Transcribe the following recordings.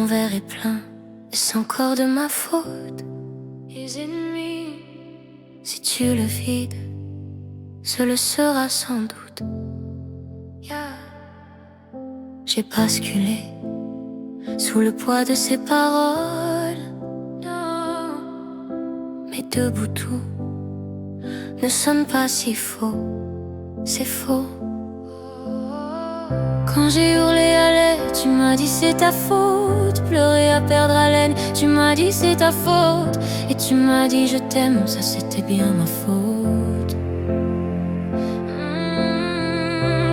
mon verre est plein, est-ce encore de ma faute? Is it me? Si tu le vides, ce le sera sans doute. Yeah. J'ai basculé sous le poids de ces paroles. Non, mais debout tout ne sonne pas si faux. C'est faux. Quand j'ai hurlé à l'aide, tu m'as dit c'est ta faute. Pleurer à perdre haleine, tu m'as dit c'est ta faute. Et tu m'as dit je t'aime, ça c'était bien ma faute.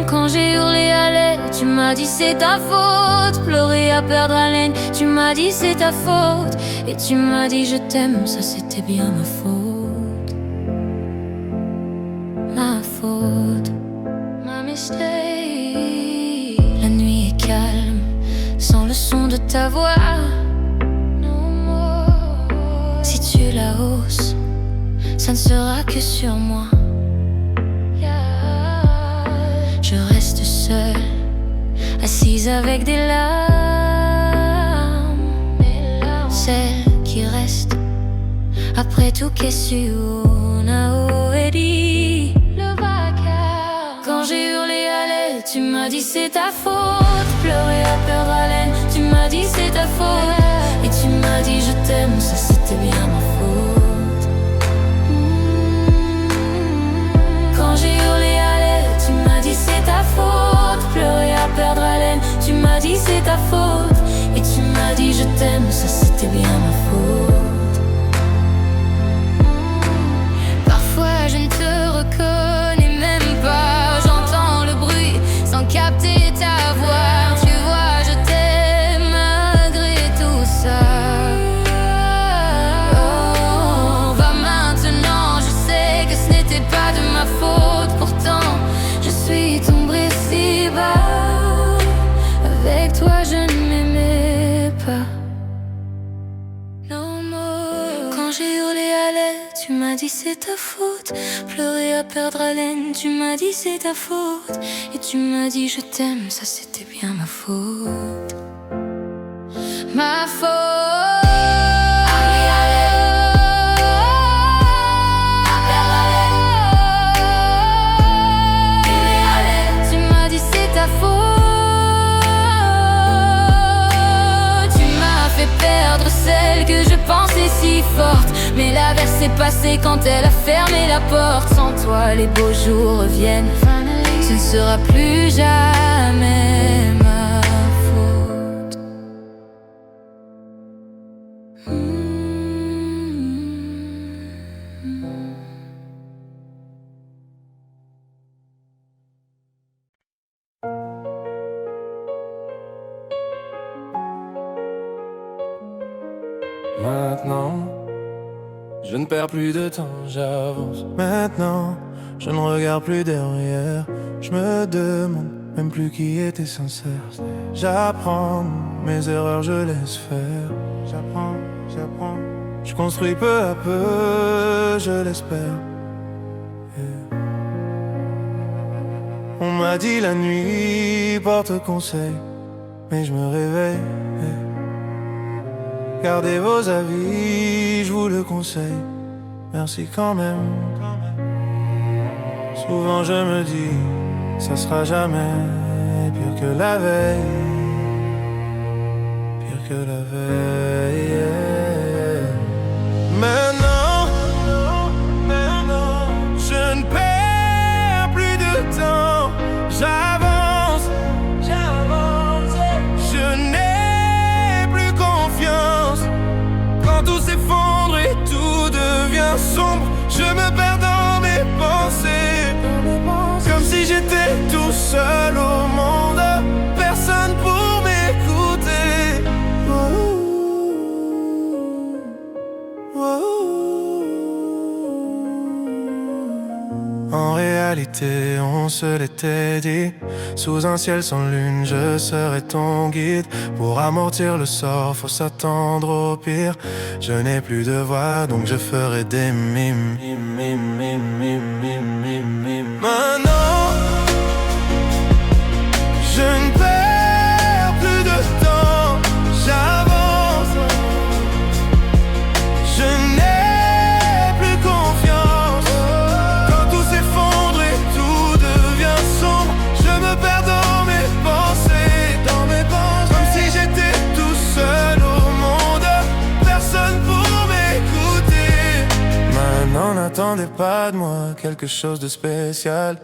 Quand j'ai hurlé à l'aide, tu m'as dit c'est ta faute. Pleurer à perdre haleine, tu m'as dit c'est ta faute. Et tu m'as dit je t'aime, ça c'était bien ma faute. Ma faute, ma mistake. La nuit est calme, sans le son de ta voix. Si tu la hausses, ça ne sera que sur moi. Je reste seule, assise avec des larmes. Celles qui restent après tout qu'est-ce qu'on a dit. Le vacarme. Quand j'ai hurlé à l'aide, tu m'as dit c'est ta faute. Pleurer à perdre haleine, tu m'as dit c'est ta faute. Et tu m'as dit je t'aime, ça c'était bien ma faute. Quand j'ai hurlé à l'aide, tu m'as dit c'est ta faute. Pleurer à perdre haleine, tu m'as dit c'est ta faute. Et tu m'as dit je t'aime, ça c'était bien ma faute. Parfois je ne te reconnais même pas. J'entends le bruit sans capter ta voix. Tu vois je t'aime malgré tout ça. Oh, va maintenant, je sais que ce n'était pas de ma faute. Pourtant je suis tombée si bas. Avec toi je ne m'aimais pas. No more. Quand j'ai hurlé à l'aide, tu m'as dit c'est ta faute. Pleurer à perdre haleine, tu m'as dit c'est ta faute. Et tu m'as dit je t'aime, ça c'était bien ma faute. Ma faute. Tu m'as dit c'est ta faute. Tu m'as fait perdre celle que je pensais si forte. Mais l'averse s'est passée quand elle a fermé la porte. Sans toi les beaux jours reviennent. Ce ne sera plus jamais ma faute. Maintenant, je ne perds plus de temps, j'avance. Maintenant, je ne regarde plus derrière. Je me demande même plus qui était sincère. J'apprends mes erreurs, je laisse faire. J'apprends. Je construis peu à peu, je l'espère. On m'a dit la nuit porte conseil, mais je me réveille. Gardez vos avis, je vous le conseille. Merci quand même. Souvent je me dis, ça sera jamais pire que la veille. Pire que la veille. Maintenant, je ne perds plus de temps. J'avance. Je n'ai plus confiance. Quand tout s'effondre et tout devient sombre, je me perds dans mes pensées. Comme si j'étais tout seul au monde, personne pour m'écouter. En réalité, on se l'était dit. Sous un ciel sans lune, je serai ton guide. Pour amortir le sort, faut s'attendre au pire. Je n'ai plus de voix, donc je ferai des mimes. Maintenant, je ne perds plus de temps. J'avance. N'attendez pas de moi quelque chose de spécial.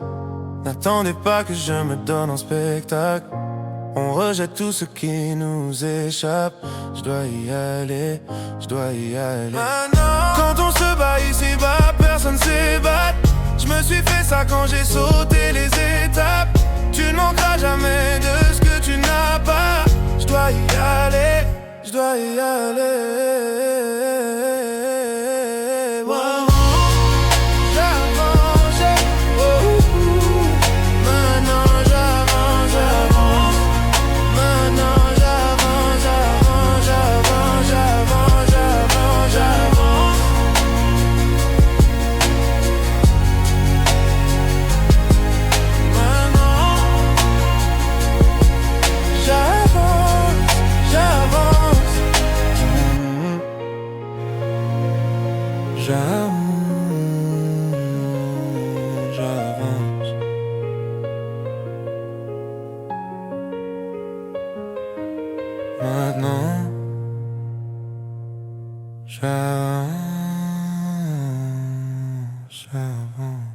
N'attendez pas que je me donne en spectacle. On rejette tout ce qui nous échappe. Je dois y aller, je dois y aller. Maintenant, quand on se bat ici-bas, personne s'ébat. Je me suis fait ça quand j'ai sauté les étapes. Tu ne manqueras jamais de ce que tu n'as pas. Je dois y aller, je dois y aller. Wow. J'avance. Maintenant, j'avance, j'avance.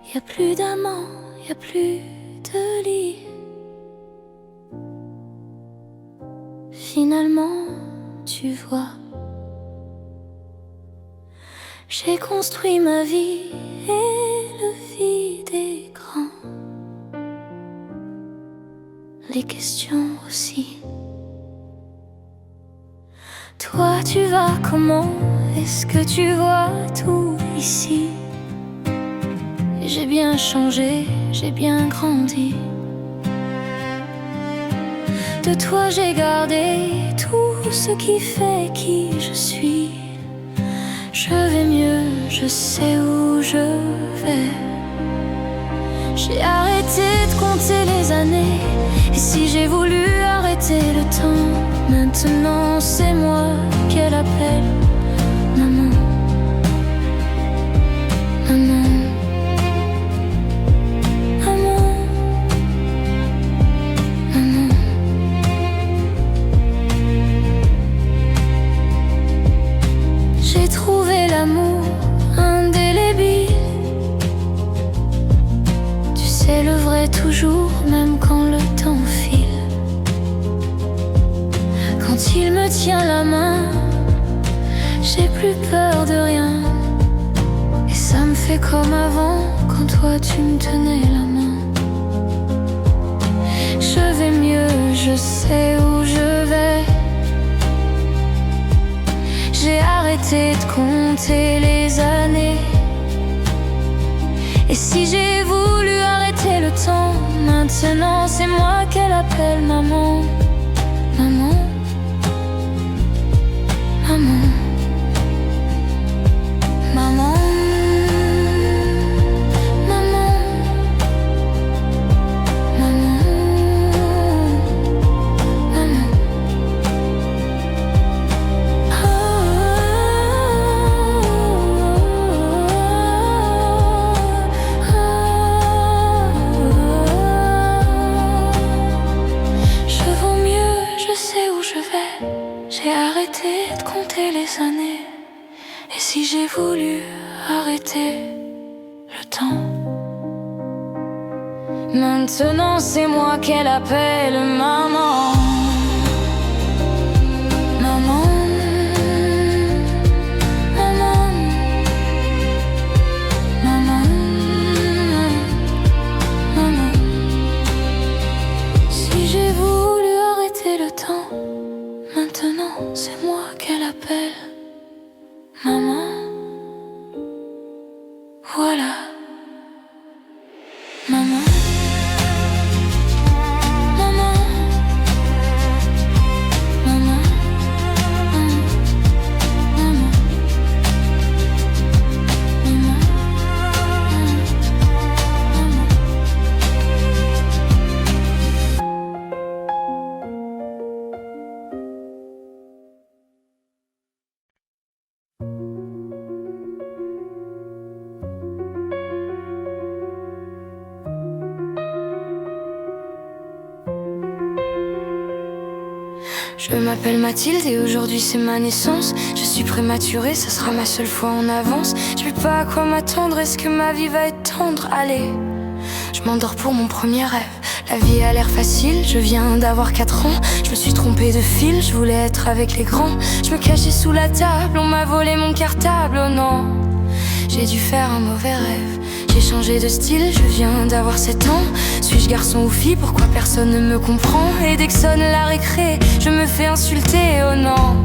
Y a plus d'amants, y a plus de lit. Finalement, tu vois, j'ai construit ma vie et le vide est grand. Les questions aussi. Toi, tu vas comment? Est-ce que tu vois tout ici? J'ai bien changé, j'ai bien grandi. De toi j'ai gardé tout ce qui fait qui je suis. Je vais mieux, je sais où je vais. J'ai arrêté de compter les années. Et si j'ai voulu arrêter le temps, maintenant c'est moi qu'elle appelle maman. Maman. J'ai trouvé l'amour indélébile. Tu sais le vrai toujours, même quand le temps file. Quand il me tient la main, j'ai plus peur de rien. Et ça me fait comme avant, quand toi tu me tenais la main. Je vais mieux, je sais où je vais. J'ai arrêté de compter les années. Et si j'ai voulu arrêter le temps, maintenant c'est moi qu'elle appelle maman. Maman. Maman. Maman. J'ai arrêté de compter les années. Et si j'ai voulu arrêter le temps, maintenant c'est moi qu'elle appelle maman. Maman. Maman. Maman. Maman. Si j'ai voulu arrêter le temps, maintenant c'est moi qu'elle appelle maman. Voilà, maman. Je m'appelle Mathilde et aujourd'hui c'est ma naissance. Je suis prématurée, ça sera ma seule fois en avance. Je sais pas à quoi m'attendre, est-ce que ma vie va être tendre? Allez, je m'endors pour mon premier rêve. La vie a l'air facile, je viens d'avoir 4 ans. Je me suis trompée de fil, je voulais être avec les grands. Je me cachais sous la table, on m'a volé mon cartable, oh non. J'ai dû faire un mauvais rêve. J'ai changé de style, je viens d'avoir 7 ans. Suis-je garçon ou fille, pourquoi personne ne me comprend? Et dès que sonne la récré, je me fais insulter, oh non.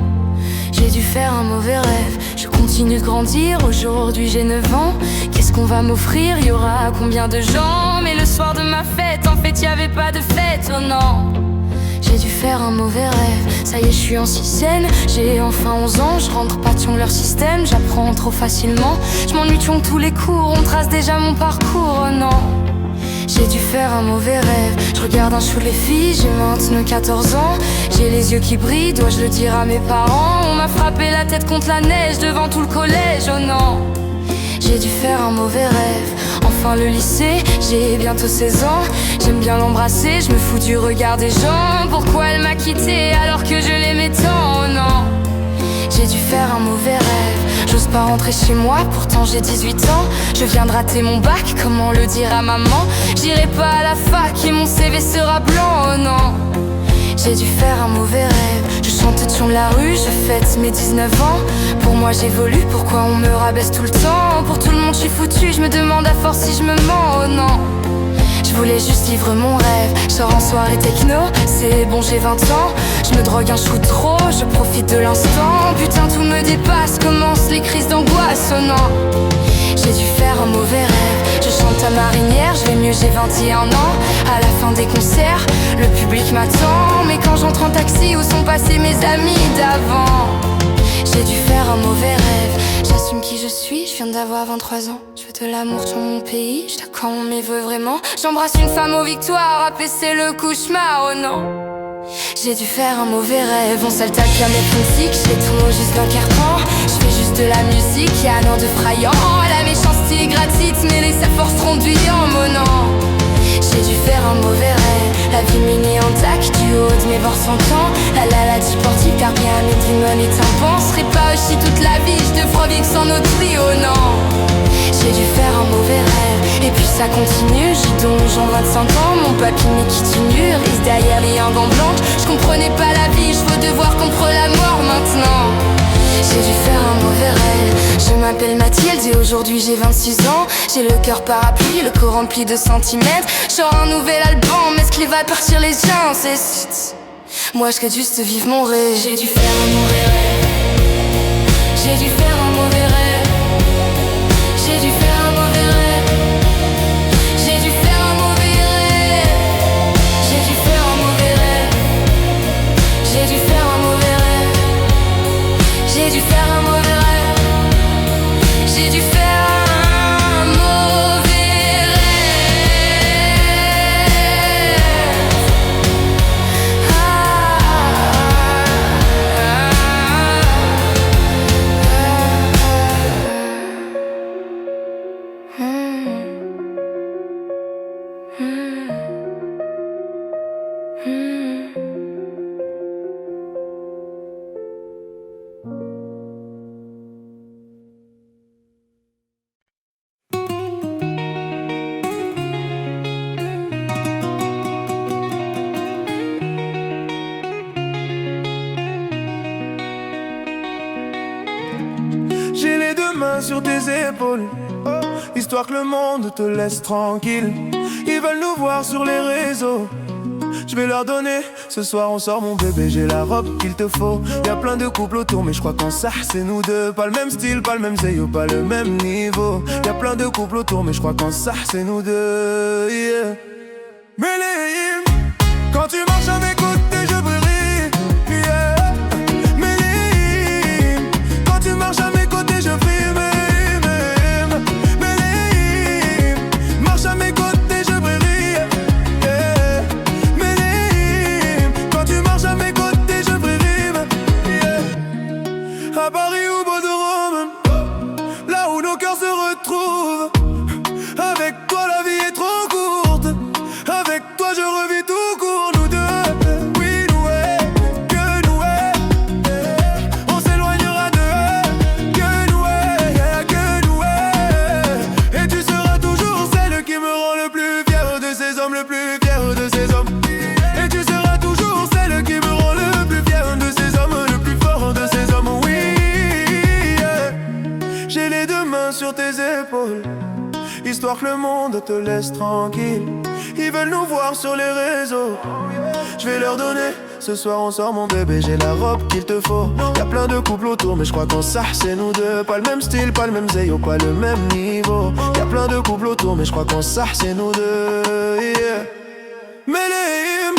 J'ai dû faire un mauvais rêve, je continue de grandir, aujourd'hui j'ai 9 ans. Qu'est-ce qu'on va m'offrir, y aura combien de gens? Mais le soir de ma fête, en fait y'avait pas de fête, oh non. J'ai dû faire un mauvais rêve, ça y est je suis en sixième. J'ai enfin 11 ans, je rentre pas sur leur système. J'apprends trop facilement, je m'ennuie de tous les cours. On trace déjà mon parcours, oh non. J'ai dû faire un mauvais rêve, je regarde un show les filles, j'ai maintenant 14 ans. J'ai les yeux qui brillent, dois-je le dire à mes parents? On m'a frappé la tête contre la neige devant tout le collège, oh non. J'ai dû faire un mauvais rêve, enfin le lycée, j'ai bientôt 16 ans. J'aime bien l'embrasser, je me fous du regard des gens. Pourquoi elle m'a quitté alors que je l'aimais tant, oh non. J'ai dû faire un mauvais rêve, j'ose pas rentrer chez moi, pourtant j'ai 18 ans. Je viens de rater mon bac, comment le dire à maman? J'irai pas à la fac et mon CV sera blanc, oh non. J'ai dû faire un mauvais rêve, je chante sur la rue, je fête mes 19 ans. Pour moi j'évolue, pourquoi on me rabaisse tout le temps? Pour tout le monde je suis foutu, je me demande à force si je me mens, oh non. Je voulais juste vivre mon rêve, je sors en soirée techno, c'est bon j'ai 20 ans. Je me drogue un chou trop, je profite de l'instant. Putain tout me dépasse, commencent les crises d'angoisse, oh non. J'ai dû faire un mauvais rêve, je chante à marinière, je vais mieux j'ai 21 ans. À la fin des concerts, le public m'attend. Mais quand j'entre en taxi, où sont passés mes amis d'avant? J'ai dû faire un mauvais rêve, j'assume qui je suis, je viens d'avoir 23 ans. Je veux de l'amour sur mon pays, je quand on m'y veut vraiment. J'embrasse une femme aux victoires, apaiser le cauchemar, oh non. J'ai dû faire un mauvais rêve, on s'attaque à mes musiques, je fais tout juste d'un carton. Je fais juste de la musique, y'a un an de frayant. La méchanceté est gratuite, mais les sa force tronduyant, mon nom. J'ai dû faire un mauvais rêve, la vie m'est en tac, du haut de mes bords 100 ans. La sportive, car bien mes démons et tympans. Serait pas aussi toute la vie, je te ferai bien que sans notre trio, non. J'ai dû faire un mauvais rêve, et puis ça continue. J'ai donc j'en 25 ans, mon papy m'est qui nu, risque derrière les gants blanches. Je comprenais pas la vie, je veux devoir comprendre la mort maintenant. J'ai dû faire un mauvais rêve, je m'appelle Mathilde et aujourd'hui j'ai 26 ans. J'ai le cœur parapluie, le corps rempli de centimètres. Genre un nouvel album, est-ce qu'il va partir les gens? C'est... Moi je souhaite juste vivre mon rêve. J'ai dû faire un mauvais rêve, j'ai dû faire un mauvais rêve. J'ai dû faire un mauvais rêve, j'ai dû faire un mauvais rêve. J'ai dû faire un mauvais rêve, j'ai dû faire un mauvais rêve. J'ai dû faire un mauvais rêve, j'ai dû faire un mauvais J'ai les deux mains sur tes épaules, histoire que le monde te laisse tranquille. Ils veulent nous voir sur les réseaux, je vais leur donner. Ce soir on sort mon bébé, j'ai la robe qu'il te faut. Y'a plein de couples autour mais je crois qu'en ça c'est nous deux. Pas le même style, pas le même zéyo, pas le même niveau. Y'a plein de couples autour mais je crois qu'en ça c'est nous deux, yeah. Méléim, quand tu marches à mes côtés je brille, yeah. Méléim, quand tu marches à mes côtés je brille. Méléim, marche à mes côtés je brille, yeah. Méléim, quand tu marches à mes côtés je brille, yeah. À Paris ou Bordeaux, là où nos cœurs se retrouvent. Avec toi la vie est trop courte, avec toi je revis tout court. Nous deux, oui nous, que sur tes épaules, histoire que le monde te laisse tranquille. Ils veulent nous voir sur les réseaux, je vais leur donner. Ce soir on sort mon bébé, j'ai la robe qu'il te faut. Y'a plein de couples autour mais je crois qu'on ça c'est nous deux. Pas le même style, pas le même zéyo, pas le même niveau. Y'a plein de couples autour mais je crois qu'on ça c'est nous deux, yeah. Méléim,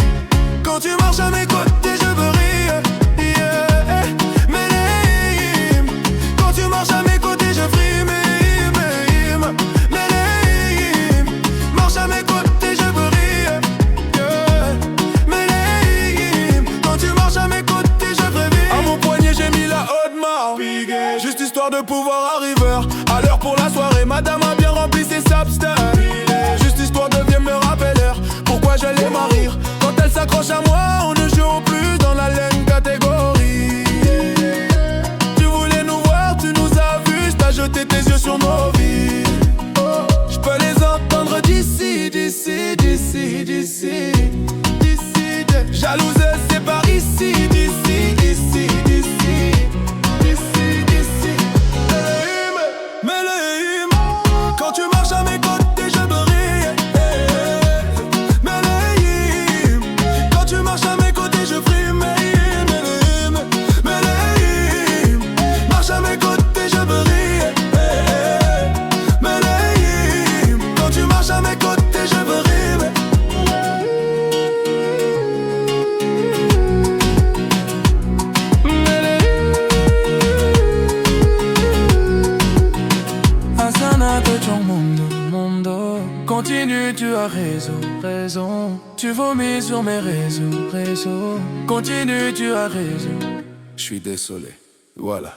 quand tu marches à mes côtés je veux rire, yeah. Méléim, quand tu marches à mes côtés je fris, Méléim. Marche à mes côtés je veux rire, yeah. Méléim, quand tu marches à mes côtés je ferai vivre. À mon poignet j'ai mis la haute marque, juste histoire de pouvoir arriver à l'heure pour la soirée. Madame a bien rempli ses substances, juste histoire de bien me rappeler pourquoi je l'aime à rire. Quand elle s'accroche à moi, on ne joue plus dans la laine catégorie. Tu voulais nous voir, tu nous as vus, t'as jeté tes yeux sur nos vies. Je peux les entendre d'ici, d'ici, d'ici, d'ici, d'ici. Jalouse, c'est par ici, d'ici, d'ici, d'ici, d'ici, d'ici. Méléim, quand tu marches à mes côtés, je brille. Continue, tu as raison, raison. Tu vomis sur mes réseaux. Continue, tu as raison. Je suis désolé, voilà.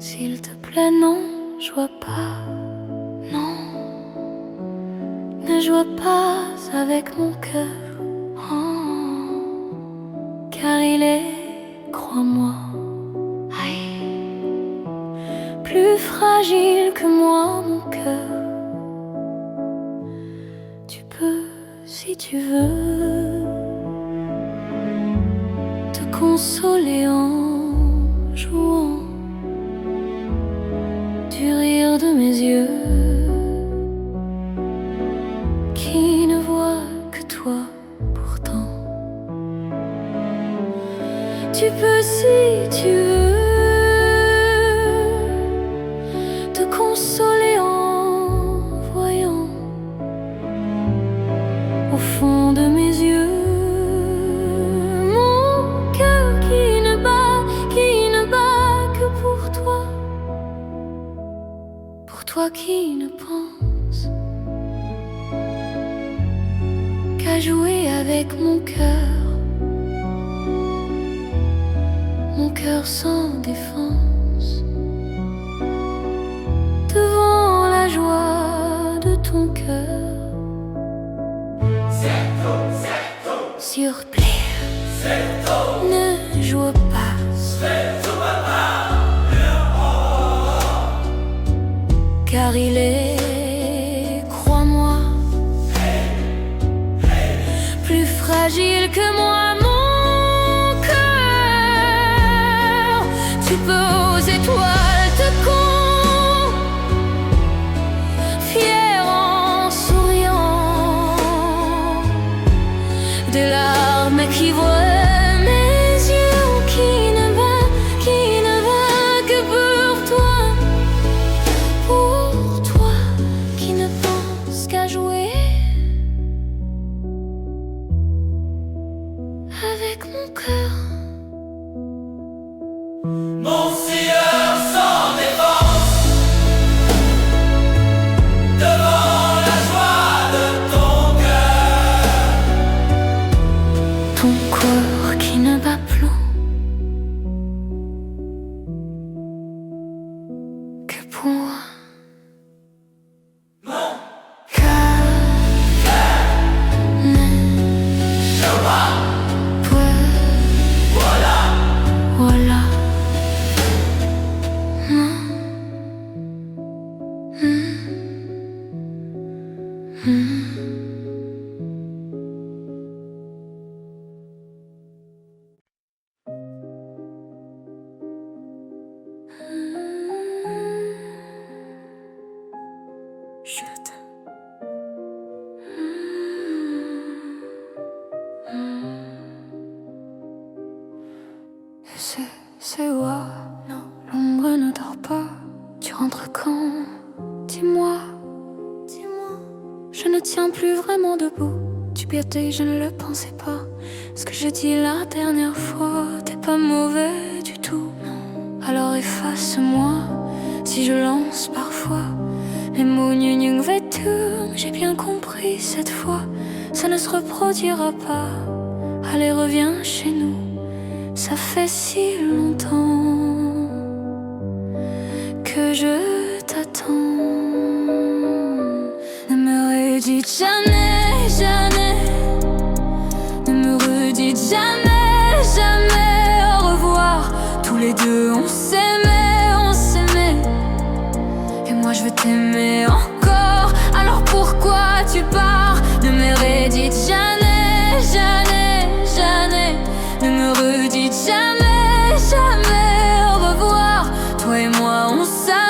S'il te plaît, non, je vois pas, non. Ne joue pas avec mon cœur, oh, car il est, crois-moi, plus fragile que moi, mon cœur. Tu peux, si tu veux, te consoler en jouant du rire de mes yeux qui ne voient que toi pourtant. Tu peux, si tu veux, te consoler en voyant au fond de mes yeux mon cœur qui ne bat que pour toi. Pour toi qui ne pense qu'à jouer avec mon cœur sans défense, devant la joie de ton cœur. S'il te plaît, ne joue pas, car il est, crois-moi, plus fragile que moi, mon cœur. Tu peux aux étoiles te fier en souriant, des larmes qui voient mes yeux qui ne bat que pour toi. Pour toi qui ne pense qu'à jouer avec mon cœur. Mon sieur sans défense, devant la joie de ton cœur. Ton corps Je t'aime. C'est moi. Non, l'ombre ne dort pas. Tu rentres quand? Dis-moi. Je ne tiens plus vraiment debout. Tu piétais, je ne le pensais pas. Ce que je dis la dernière fois, t'es pas mauvais du tout. Non. Alors efface-moi si je lance parfois les mots gnu vêtus. J'ai bien compris cette fois, ça ne se reproduira pas. Allez, reviens chez nous. Ça fait si longtemps que je t'attends. Ne me redites jamais, jamais. Ne me redites jamais, jamais au revoir. Tous les deux on s'aimait, on s'aimait. Et moi je veux t'aimer encore. Alors pourquoi tu pars? Ne me redites jamais, jamais, jamais. Ne me redites jamais, jamais au revoir. Toi et moi on savait.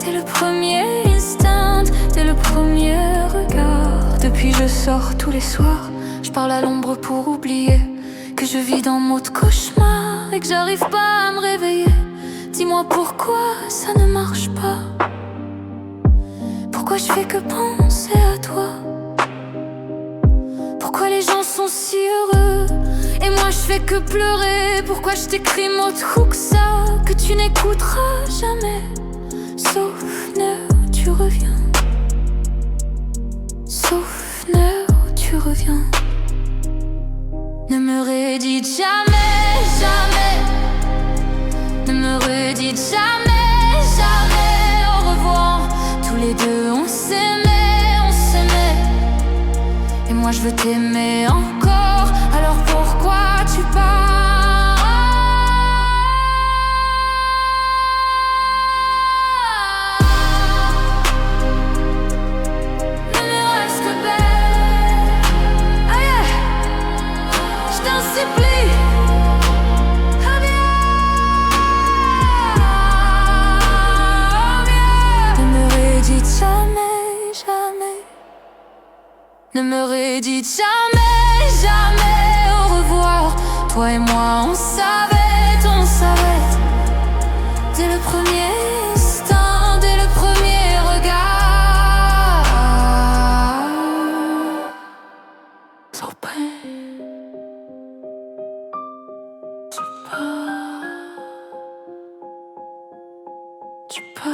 Dès le premier instant, dès le premier regard. Depuis je sors tous les soirs, je parle à l'ombre pour oublier que je vis dans mode cauchemar et que j'arrive pas à me réveiller. Dis-moi pourquoi ça ne marche pas. Pourquoi je fais que penser à toi? Pourquoi les gens sont si heureux et moi je fais que pleurer? Pourquoi je t'écris mot de ça que tu n'écouteras jamais? Souvenir, tu reviens. Souvenir, tu reviens. Ne me redites jamais, jamais. Ne me redites jamais, jamais au revoir. Tous les deux on s'aimait, on s'aimait. Et moi je veux t'aimer encore. Alors pourquoi tu pars? Ne me reste que belle. Ah yeah. Je t'en supplie. Ah bien. Ne me redites jamais, jamais. Ne me redites jamais, jamais au revoir. Toi et moi on savait. Dès le premier instant, dès le premier regard. So pain. Tu pars. Tu pars.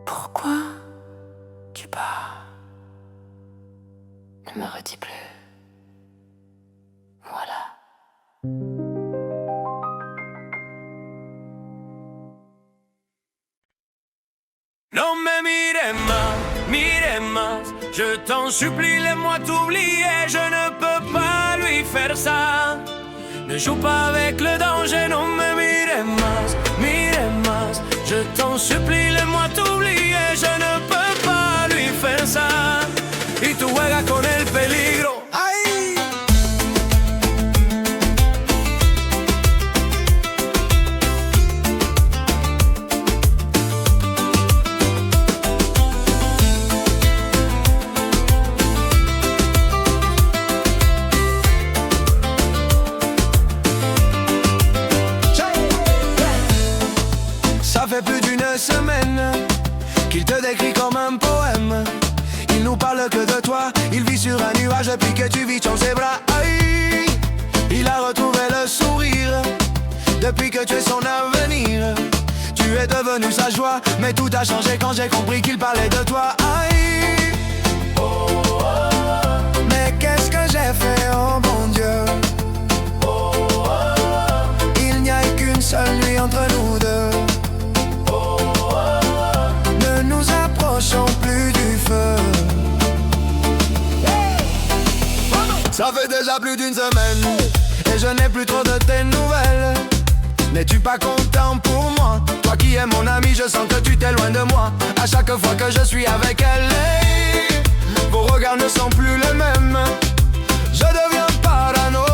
Pourquoi tu pars? Ne me redis plus. Voilà. Non me mire más, je t'en supplie, laisse-moi t'oublier, je ne peux pas lui faire ça. Ne joue pas avec le danger, non me mire más, je t'en supplie, laisse-moi t'oublier, je ne peux pas lui faire ça. Y tú juegas con el peligro. ¡Ay! Ça fait plus d'une semaine qu'il te décrit comme un poème. Il nous parle que de toi, il vit sur un nuage depuis que tu vis dans ses bras. Aïe, il a retrouvé le sourire depuis que tu es son avenir. Tu es devenu sa joie, mais tout a changé quand j'ai compris qu'il parlait de toi. Aïe, mais qu'est-ce que j'ai fait, oh mon Dieu? Il n'y a qu'une seule nuit entre nous deux. Ne nous approchons plus du feu. Ça fait déjà plus d'une semaine et je n'ai plus trop de tes nouvelles. N'es-tu pas content pour moi? Toi qui es mon ami, je sens que tu t'éloignes de moi à chaque fois que je suis avec elle. Hey, vos regards ne sont plus les mêmes. Je deviens parano.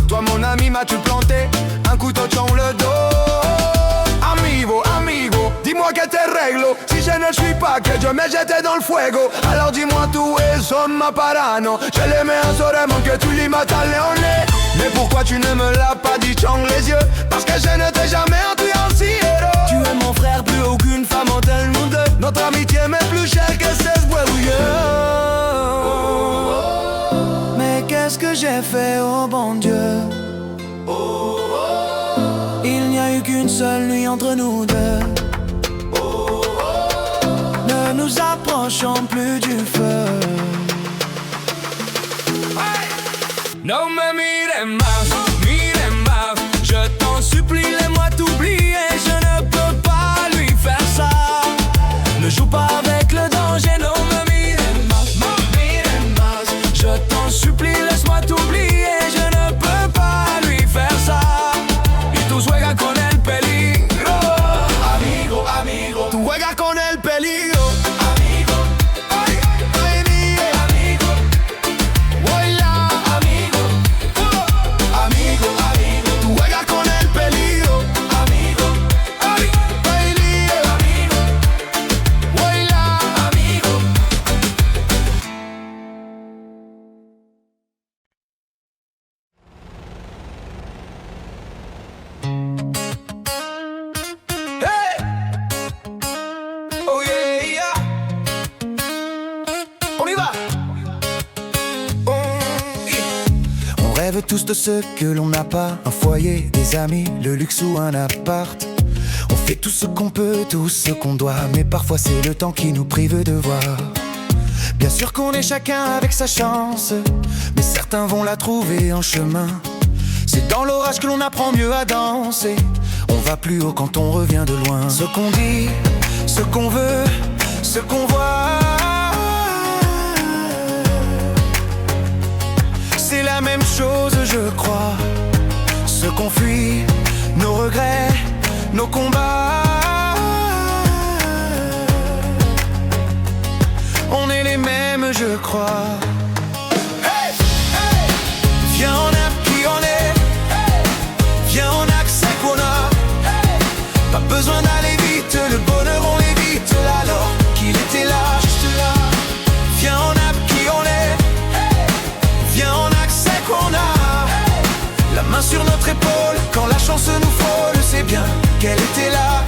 Toi mon ami, m'as-tu planté un couteau dans le dos? Amigo, amigo, dis-moi que te réglo. Si je ne suis pas que Dieu me jette dans le fuego. Alors dis-moi tú insomma parano. Je l'aimais un soleil que tu lui matas leone. Mais pourquoi tu ne me l'as pas dit dans les yeux? Parce que je ne t'ai jamais influenciero. Tu es mon frère, plus aucune femme en tel monde. Notre amitié m'est plus chère que 16 mais qu'est-ce que j'ai fait, oh bon Dieu? Il n'y a eu qu'une seule nuit entre nous deux. Ne nous approchons plus du feu. No me mires más, je t'en supplie, laisse-moi t'oublier. Je ne peux pas lui faire ça. Ne joue pas avec le danger, no me mires más, je t'en supplie, laisse-moi t'oublier. Je ne peux pas lui faire ça. Y tú juegas con el peligro. Amigo, amigo, tú juegas con el peligro. On rêve tous de ce que l'on n'a pas, un foyer, des amis, le luxe ou un appart. On fait tout ce qu'on peut, tout ce qu'on doit, mais parfois c'est le temps qui nous prive de voir. Bien sûr qu'on est chacun avec sa chance, mais certains vont la trouver en chemin. C'est dans l'orage que l'on apprend mieux à danser. On va plus haut quand on revient de loin. Ce qu'on dit, ce qu'on veut, ce qu'on voit, c'est la même chose, je crois. Ce qu'on fuit, nos regrets, nos combats, on est les mêmes, je crois. Hey, hey. Viens, on a qui on est. Hey. Viens, on accepte qu'on a. Hey. Pas besoin d'aller vite, le bonheur on l'évite. Alors qu'il était là, juste là. Viens, on a qui on est. Hey. Viens, on accepte qu'on a. Hey. La main sur notre épaule, quand la chance nous frôle, c'est bien qu'elle était là.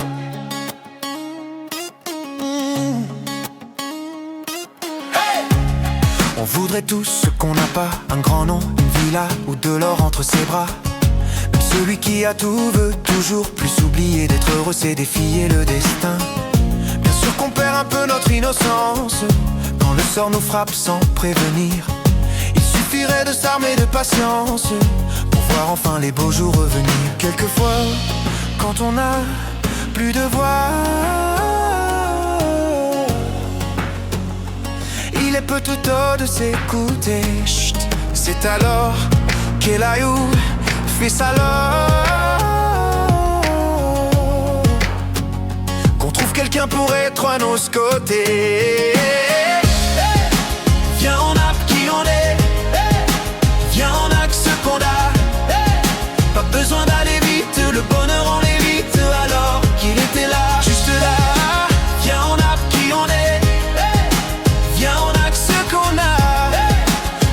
On voudrait tous ce qu'on n'a pas, un grand nom, une villa ou de l'or entre ses bras. Même celui qui a tout veut toujours plus oublier d'être heureux, c'est défier le destin. Bien sûr qu'on perd un peu notre innocence quand le sort nous frappe sans prévenir. Il suffirait de s'armer de patience pour voir enfin les beaux jours revenir. Quelquefois, quand on n'a plus de voix, il est peu tout tôt de s'écouter. Chut, c'est alors qu'elle a eu fait ça qu'on trouve quelqu'un pour être à nos côtés. Viens, on a qui on est. Viens, on a que ce qu'on a. Pas besoin d'aller vite, le bonheur on l'évite. Alors qu'il était là, juste là. Viens, on a qui on est. Viens, on a que ce qu'on a.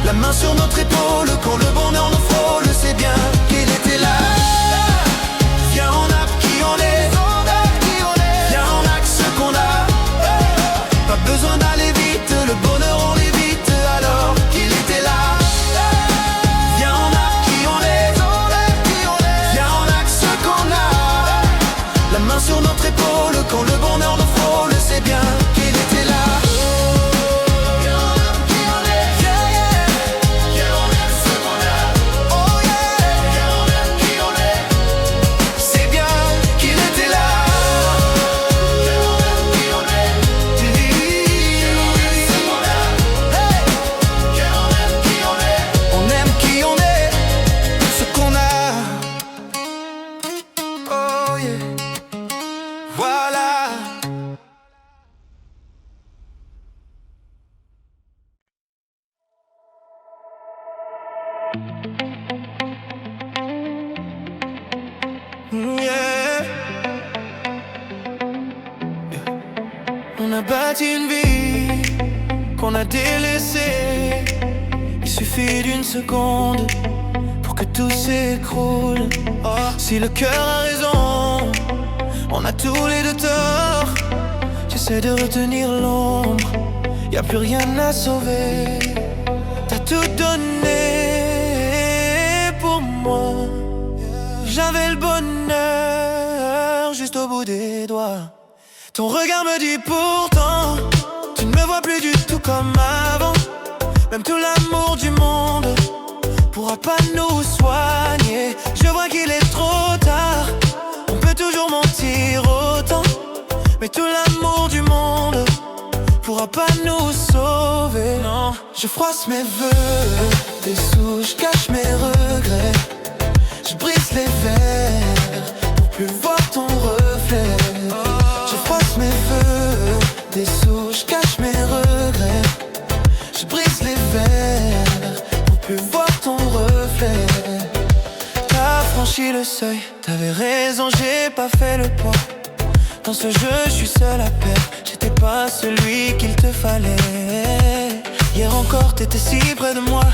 La main sur notre épaule, quand le bonheur nous frôle, c'est bien qu'il était là. Viens, on a qui on est. Viens, on a que ce qu'on a. Pas besoin d'aller Voilà. Yeah. On a bâti une vie qu'on a délaissée. Il suffit d'une seconde pour que tout s'écroule. Oh. Si le cœur a raison, on a tous les deux tort. J'essaie de retenir l'ombre, y'a plus rien à sauver. T'as tout donné pour moi. J'avais le bonheur juste au bout des doigts. Ton regard me dit pourtant, tu ne me vois plus du tout comme avant. Même tout l'amour du monde pourra pas nous soigner. Je vois qu'il est trop tard, on peut toujours mentir autant. Mais tout l'amour du monde pourra pas nous sauver. Non, je froisse mes vœux, des sous, je cache mes regrets. Je brise les verres pour plus voir ton reflet. Je froisse mes vœux, des sous, je cache mes regrets. Je brise les verres pour plus voir ton reflet. T'as franchi le seuil, t'avais raison, j'ai pas fait le poids. Dans ce jeu, je suis seul à perdre. J'étais pas celui qu'il te fallait. Hier encore, t'étais si près de moi.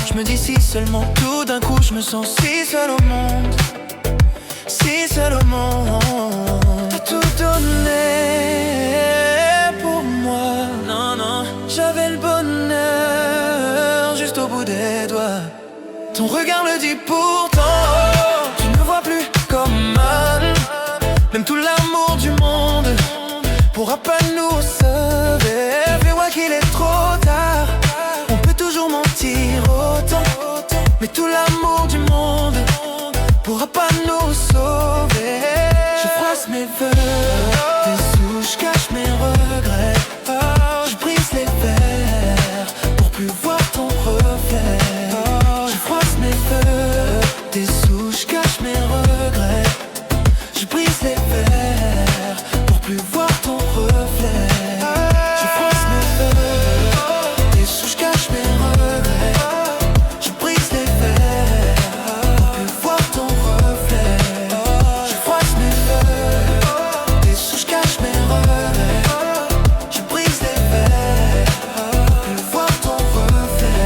Je me dis si seulement, tout d'un coup, je me sens si seul au monde. Si seul au monde. T'as tout donné pour moi. Non, non, j'avais le bonheur juste au bout des doigts. Ton regard le dit pourtant, tu ne me vois plus comme un. Même tout l'amour du monde pourra pas nous sauver. Fais-moi qu'il est trop tard, on peut toujours mentir autant. Mais tout l'amour du monde pourra pas nous sauver. Je froisse mes vœux, des sous, je cache mes regrets. Je brise les verres pour plus voir ton reflet. Je froisse mes vœux, des sous, je cache mes regrets. Je brise les verres pour plus voir ton reflet. Je froisse mes vœux, des sous, je cache mes regrets. Je brise les verres pour plus voir ton reflet. Je froisse mes vœux, des sous, je cache mes regrets. Je brise les verres pour plus voir ton reflet.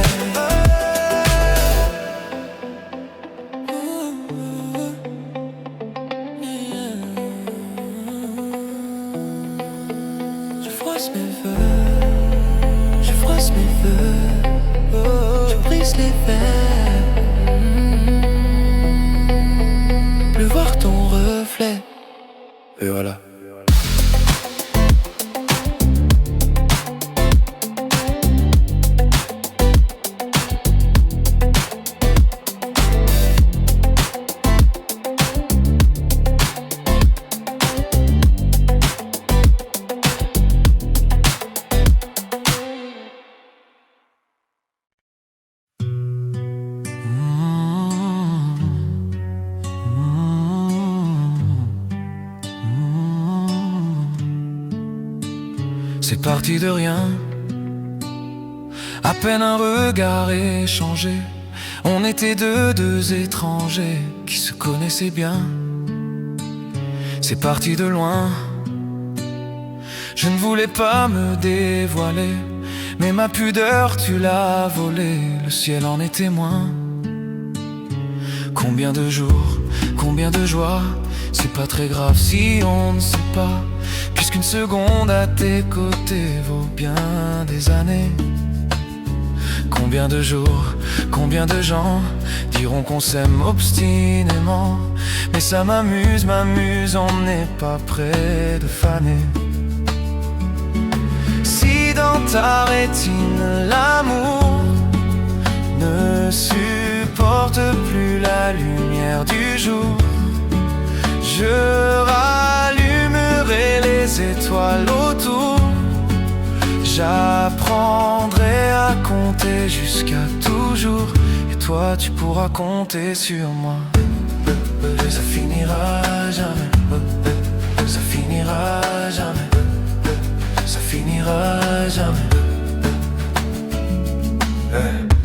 Je froisse mes vœux, je froisse mes vœux, je brise les verres, plus voir ton reflet. Et voilà. C'est parti de rien, à peine un regard échangé. On était deux étrangers qui se connaissaient bien. C'est parti de loin, je ne voulais pas me dévoiler, mais ma pudeur tu l'as volée, le ciel en est témoin. Combien de jours, combien de joies, c'est pas très grave si on ne sait pas, puisqu'une seconde à tes côtés vaut bien des années. Combien de jours, combien de gens diront qu'on s'aime obstinément, mais ça m'amuse, on n'est pas près de faner. Si dans ta rétine l'amour ne supporte plus la lumière du jour, je rallumerai les étoiles autour. J'apprendrai à compter jusqu'à toujours, et toi tu pourras compter sur moi. Ça finira jamais, ça finira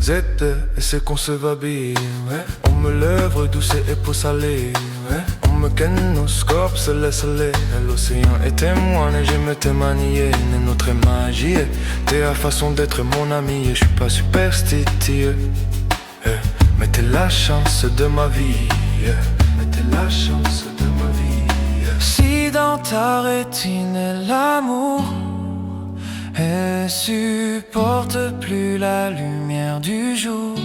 Z2 et c'est qu'on se va bien, ouais. On me lèvre douce et peau salée, ouais. On me ken nos scorps se laisse aller. L'océan est témoin et j'aime te manier. Notre magie, t'es la façon d'être mon ami. Et je suis pas superstitieux, mais t'es la chance de ma vie, mais t'es la chance de ma vie. Si dans ta rétine est l'amour et supporte plus la lumière du jour,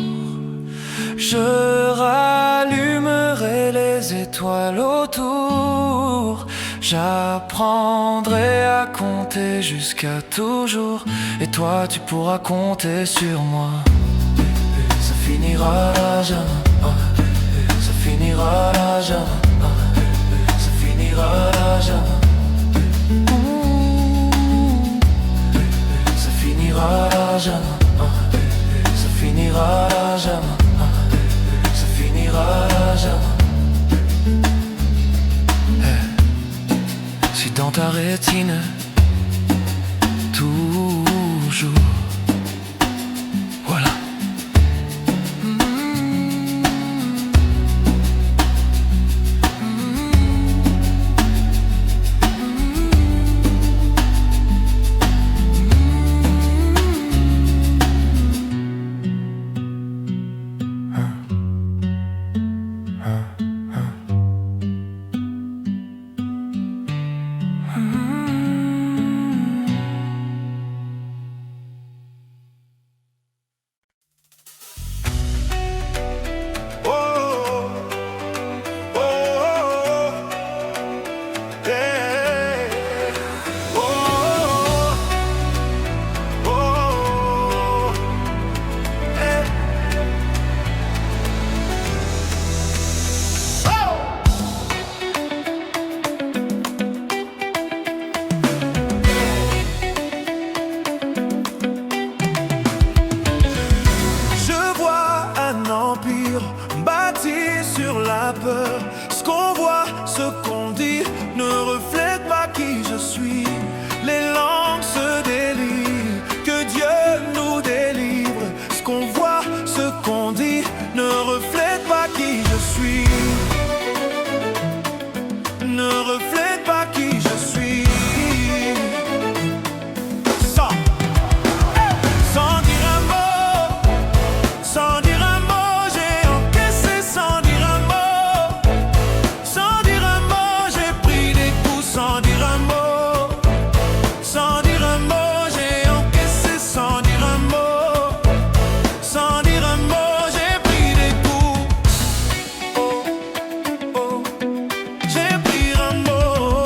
je rallumerai les étoiles autour. J'apprendrai à compter jusqu'à toujours. Et toi tu pourras compter sur moi. Ça finira là jamais, ça finira là jamais, ça finira là jamais. Ça finira là jamais, ça finira là jamais, ça finira là jamais. Si dans ta rétine toujours, voilà. Ce qu'on voit, ce qu'on dit ne reflète pas qui je suis. Les langues se délient, que Dieu nous délivre. Ce qu'on voit, ce qu'on dit ne reflète pas qui je suis. Ne reflète pas qui je suis. Sans dire un mot, sans dire un mot, j'ai encaissé sans dire un mot. Sans dire un mot, j'ai pris des coups sans dire un mot. Sans dire un mot, j'ai encaissé sans dire un mot. Sans dire un mot, j'ai pris des coups. Oh, oh, j'ai pris un mot.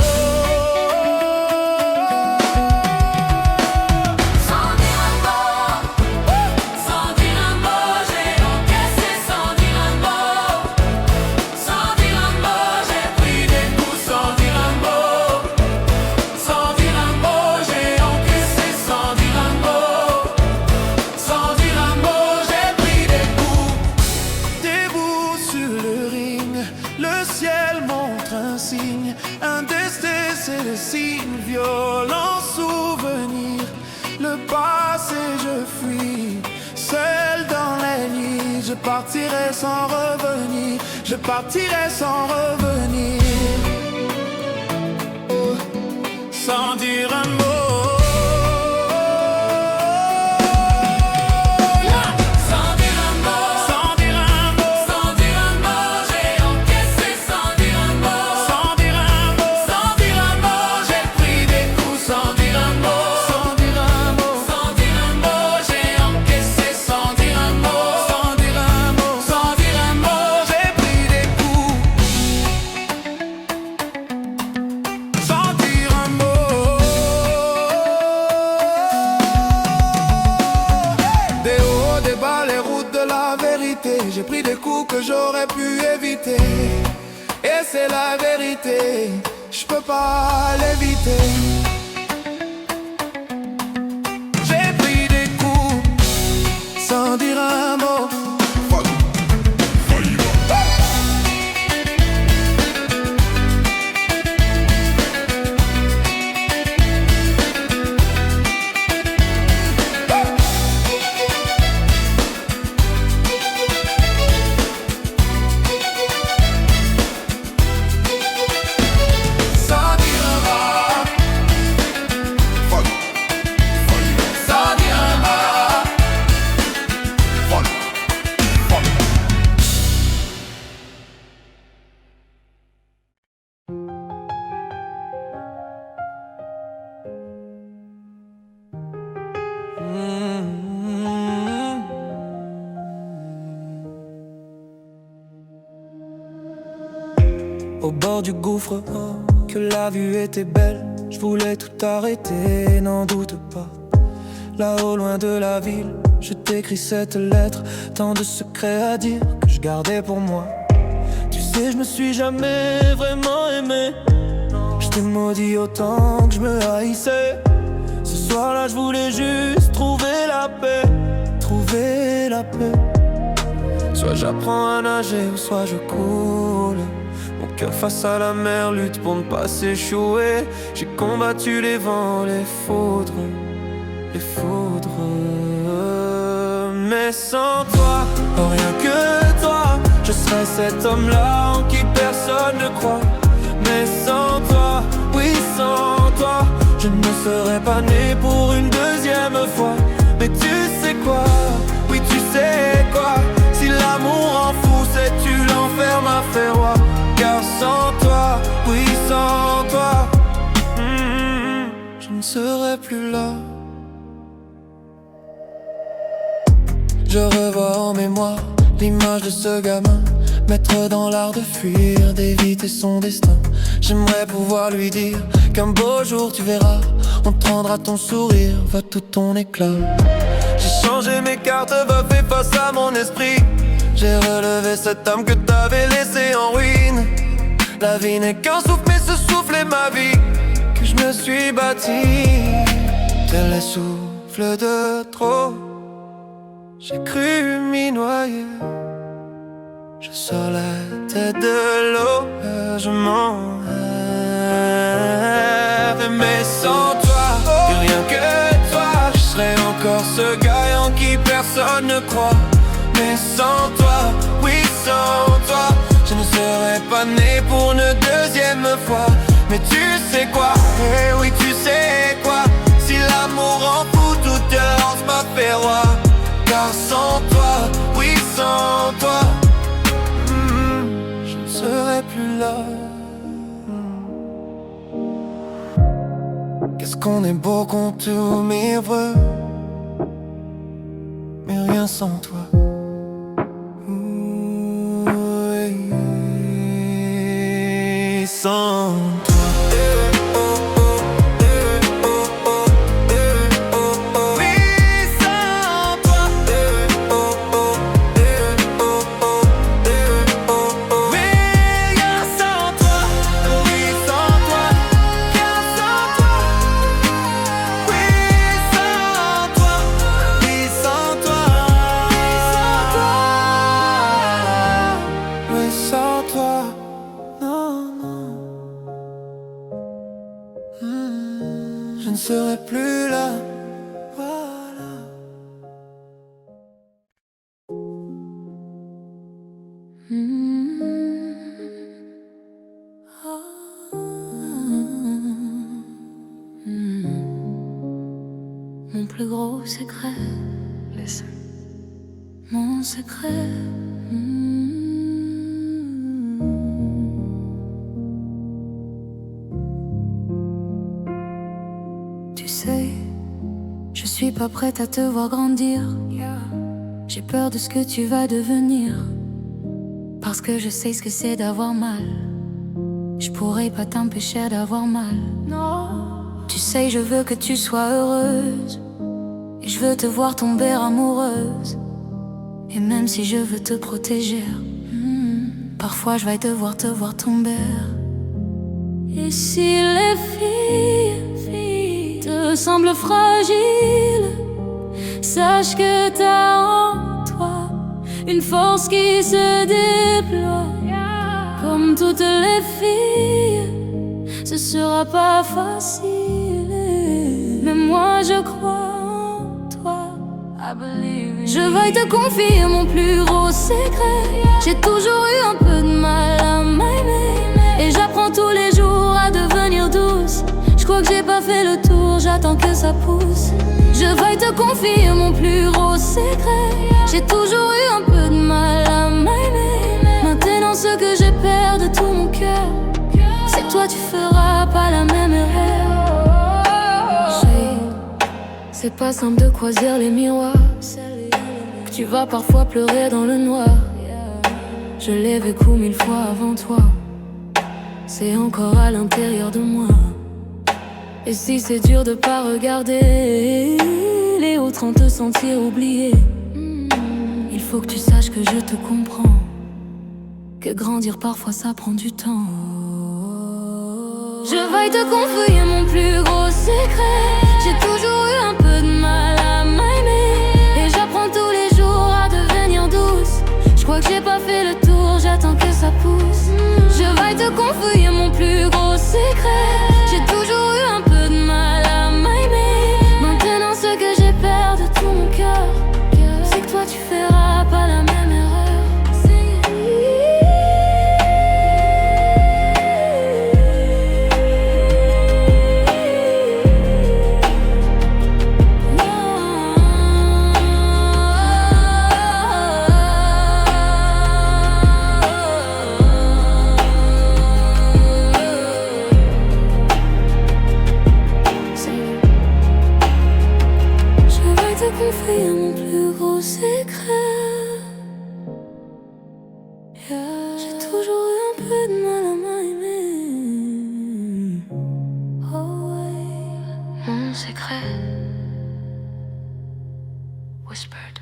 Sans dire un mot, sans dire un mot, j'ai encaissé sans dire un mot. Sans dire un mot, j'ai pris des coups sans dire un mot. Sans dire un mot, j'ai encaissé sans dire un mot. Sans dire un mot, j'ai pris des coups. Debout sur le ring, le ciel montre un signe. Un destin, c'est le signe, violent souvenir. Le passé, je fuis, seul dans les nuits. Je partirai sans revenir, je partirai sans revenir. Oh, sans dire un mot. Sans dire un mot, Sans dire un mot, sans dire un mot, j'ai encaissé sans dire un mot. sans dire un mot, Sans dire un mot, j'ai pris des coups sans dire un mot. sans dire un mot, Sans dire un mot, j'ai encaissé sans dire un mot. sans dire un mot, Sans dire un mot, j'ai pris des coups. Sans dire un mot. Des hauts, des bas, les routes de la vérité. J'ai pris des coups que j'aurais pu éviter. Et c'est la vérité, je peux pas l'éviter. J'ai pris des coups sans dire un mot. au bord du gouffre, que la vue était belle. Je voulais tout arrêter, n'en doute pas. Là-haut, loin de la ville, je t'écris cette lettre. Tant de secrets à dire que je gardais pour moi. Tu sais, je me suis jamais vraiment aimé. Je t'ai maudit autant que je me haïssais. Ce soir-là, je voulais juste trouver la paix. Trouver la paix. Soit j'apprends à nager ou soit je coule. Mon cœur face à la mer lutte pour ne pas s'échouer. J'ai combattu les vents, les foudres. Mais sans toi, oh rien que toi, je serais cet homme-là en qui personne ne croit. Mais sans toi, oui sans toi, je ne serais pas né pour une deuxième fois. Mais tu sais quoi, oui tu sais quoi, si l'amour en fou c'est tu l'enfer m'a fait roi. Car sans toi, oui sans toi, je ne serais plus là. Je revois en mémoire l'image de ce gamin, maître dans l'art de fuir, d'éviter son destin. J'aimerais pouvoir lui dire qu'un beau jour tu verras, on te rendra ton sourire, va tout ton éclat. J'ai changé mes cartes, va fait face à mon esprit. J'ai relevé cette âme que t'avais laissée en ruine. La vie n'est qu'un souffle, mais ce souffle est ma vie, que je me suis bâti. Tel les souffles de trop, j'ai cru m'y noyer. Je sors la tête de l'eau, je m'en rêve. Mais sans toi, rien que toi, je serais encore ce gars en qui personne ne croit. Mais sans toi, oui sans toi, je ne serais pas né pour une deuxième fois. Mais tu sais quoi, eh oui tu sais quoi, si l'amour en fout, toute violence m'a fait roi. Car sans toi, oui sans toi, je ne serais plus là. Qu'est-ce qu'on est beau contourner, mais rien sans toi. Oui, sans toi. Je ne serai plus là, voilà. Mon plus gros secret, listen. Mon secret. Tu sais, je suis pas prête à te voir grandir. J'ai peur de ce que tu vas devenir, parce que je sais ce que c'est d'avoir mal. Je pourrais pas t'empêcher d'avoir mal. Non. Tu sais, je veux que tu sois heureuse, et je veux te voir tomber amoureuse. Et même si je veux te protéger, parfois je vais devoir te voir tomber. Et si les filles te semblent fragiles, sache que t'as en toi une force qui se déploie. Comme toutes les filles, ce sera pas facile, mais moi je crois en toi. Je vais te confier mon plus gros secret. J'ai toujours eu un peu de mal à m'aimer, et j'apprends tous les jours à devenir douce. Je crois que j'ai pas fait le tour, j'attends que ça pousse. Je vais te confier mon plus gros secret. J'ai toujours eu un peu de mal à m'aimer. Maintenant ce que je perds de tout mon cœur, c'est que toi tu feras pas la même erreur. C'est pas simple de croiser les miroirs, que tu vas parfois pleurer dans le noir. Je l'ai vécu 1000 fois avant toi. c'est encore à l'intérieur de moi. Et si c'est dur de pas regarder les autres en te sentir oublié, il faut que tu saches que je te comprends, que grandir parfois ça prend du temps. Je vais te confier mon plus gros secret. J'ai toujours eu un peu de mal à m'aimer, et j'apprends tous les jours à devenir douce. Je crois que j'ai pas fait le tour, j'attends que ça pousse. Je vais te confier mon plus gros secret. J'ai toujours eu un peu de mal à m'aimer. Maintenant ce que j'ai peur de tout mon cœur, c'est que toi tu feras pas la même erreur. Confier mon plus gros secret. J'ai toujours eu un peu de mal à m'aimer. Oh ouais. Mon secret. Whispered.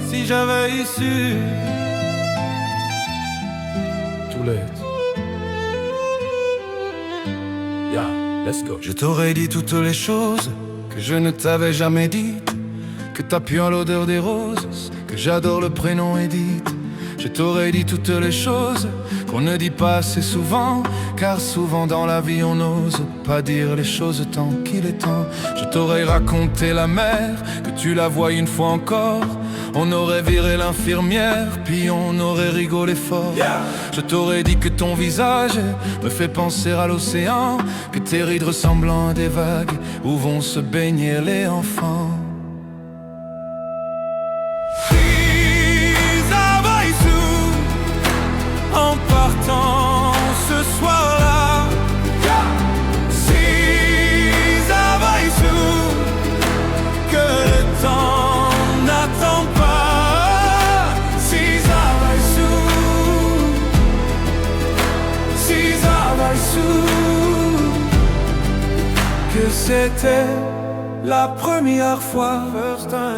Si j'avais su, too late. Let's go. Je t'aurais dit toutes les choses que je ne t'avais jamais dites, que t'as pu en l'odeur des roses, que j'adore le prénom Edith. Je t'aurais dit toutes les choses qu'on ne dit pas assez souvent, car souvent dans la vie on n'ose pas dire les choses tant qu'il est temps. Je t'aurais raconté la mer, que tu la vois une fois encore. On aurait viré l'infirmière, puis on aurait rigolé fort. Je t'aurais dit que ton visage me fait penser à l'océan, que tes rides ressemblant à des vagues où vont se baigner les enfants. En partant ce soir-là, si ça va et sous, que le temps n'attend pas. Si ça va et sous, si ça va et sous, que c'était la première fois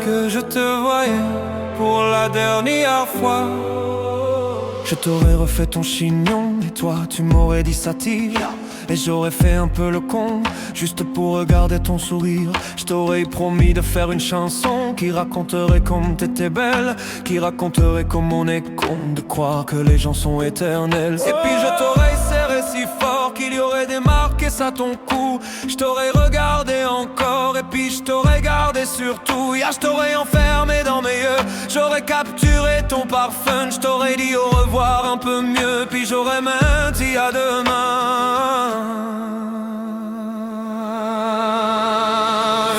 que je te voyais pour la dernière fois. Je t'aurais refait ton chignon et toi tu m'aurais dit ça tire. Et j'aurais fait un peu le con, juste pour regarder ton sourire. Je t'aurais promis de faire une chanson qui raconterait comme t'étais belle, qui raconterait comme on est con de croire que les gens sont éternels. Et puis je t'aurais serré si fort qu'il y aurait des marques et ça ton cou. Je t'aurais regardé encore et puis je t'aurais gardé surtout. Je t'aurais enfermé dans mes yeux, j'aurais capturé ton parfum. Je t'aurais dit au revoir un peu mieux, puis j'aurais même dit à demain.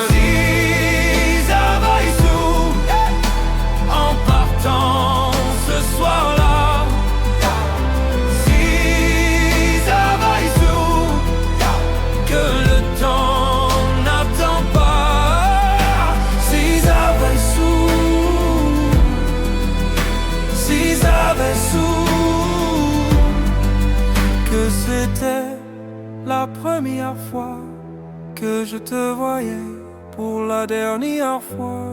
Si ça va et sous, en partant ce soir-là. Si ça va et sous, que le temps n'attend pas. Si ça va et sous, si ça va et sous, que c'était la première fois que je te voyais pour la dernière fois.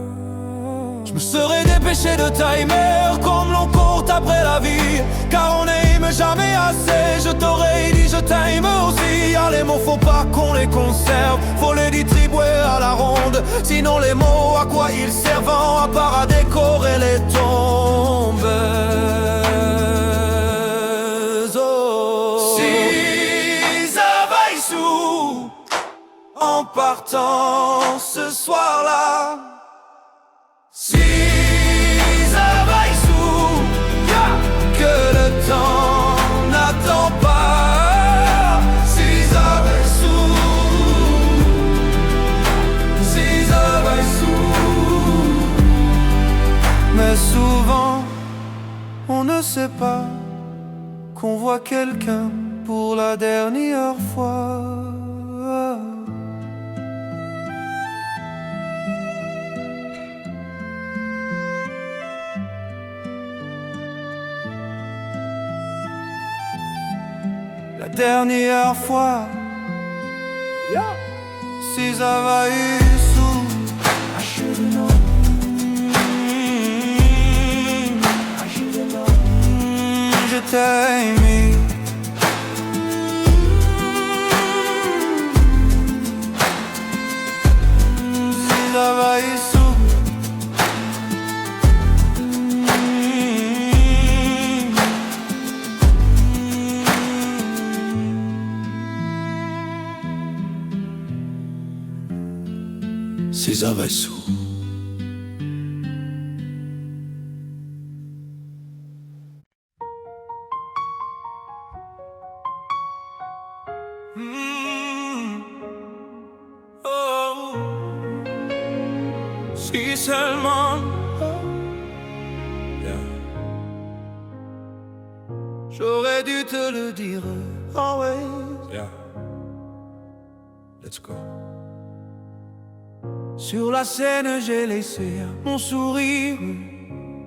Je me serais dépêché de timer comme l'on court après la vie, car on n'aime jamais assez. Je t'aurais dit je t'aime aussi. Les mots faut pas qu'on les conserve, faut les distribuer à la ronde. Sinon les mots à quoi ils servent à part à décorer les tombes. En partant ce soir-là, si ça va et sous, que le temps n'attend pas. Si ça va et sous, si ça va et sous. Mais souvent, on ne sait revois quelqu'un pour la dernière fois. La dernière fois, si ça va sous, je t'ai aimé. Si ça va sous, si ça va sous. Oh, si seulement j'aurais dû te le dire. Always. Yeah. Let's go. Sur la scène, j'ai laissé mon sourire,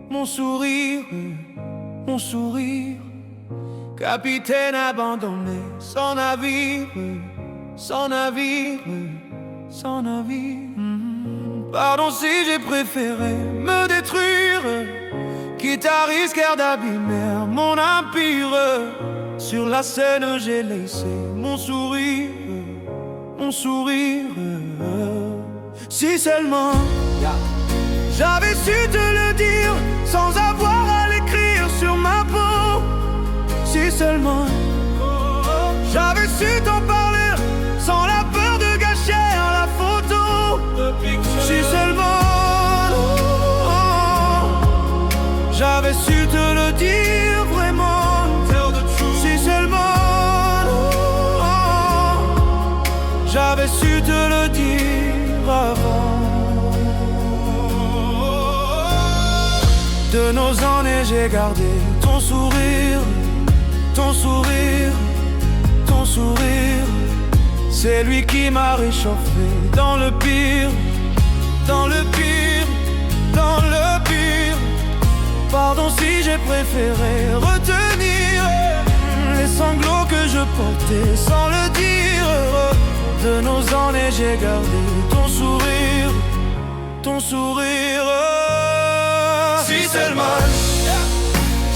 mon sourire, mon sourire. Capitaine abandonné, sans navire, sans navire, sans navire. Pardon si j'ai préféré me détruire, quitte à risquer d'abîmer mon empire. Sur la scène, j'ai laissé mon sourire, mon sourire. Si seulement j'avais su te le dire sans avoir à l'écrire sur ma peau. Si seulement j'avais su t'en parler sans la peur de gâcher la photo. Si seulement j'avais su te le dire vraiment. Si seulement j'avais su te le dire avant. De nos années j'ai gardé ton sourire, ton sourire, ton sourire. C'est lui qui m'a réchauffé dans le pire, dans le pire, dans le pire. Pardon si j'ai préféré retenir les sanglots que je portais sans le dire. De nos années j'ai gardé ton sourire, ton sourire. Si seulement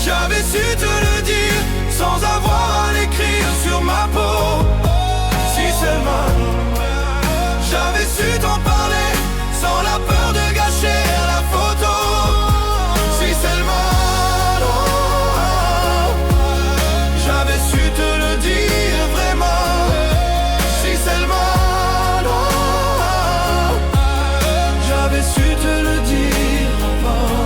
j'avais su te le dire sans avoir à l'écrire sur ma peau. Si seulement j'avais su t'en parler sans la peur de gâcher la photo. Si seulement j'avais su te le dire vraiment. Si seulement j'avais su te le dire avant.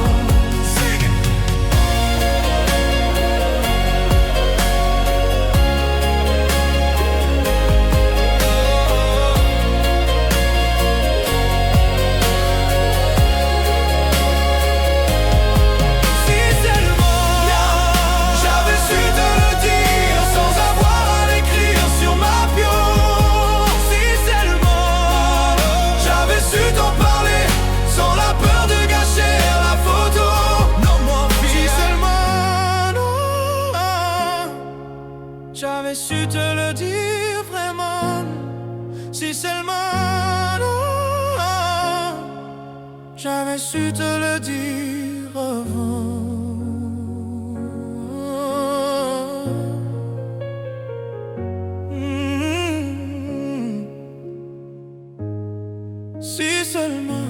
J'avais su te le dire vraiment. Si seulement j'avais su te le dire avant. Si seulement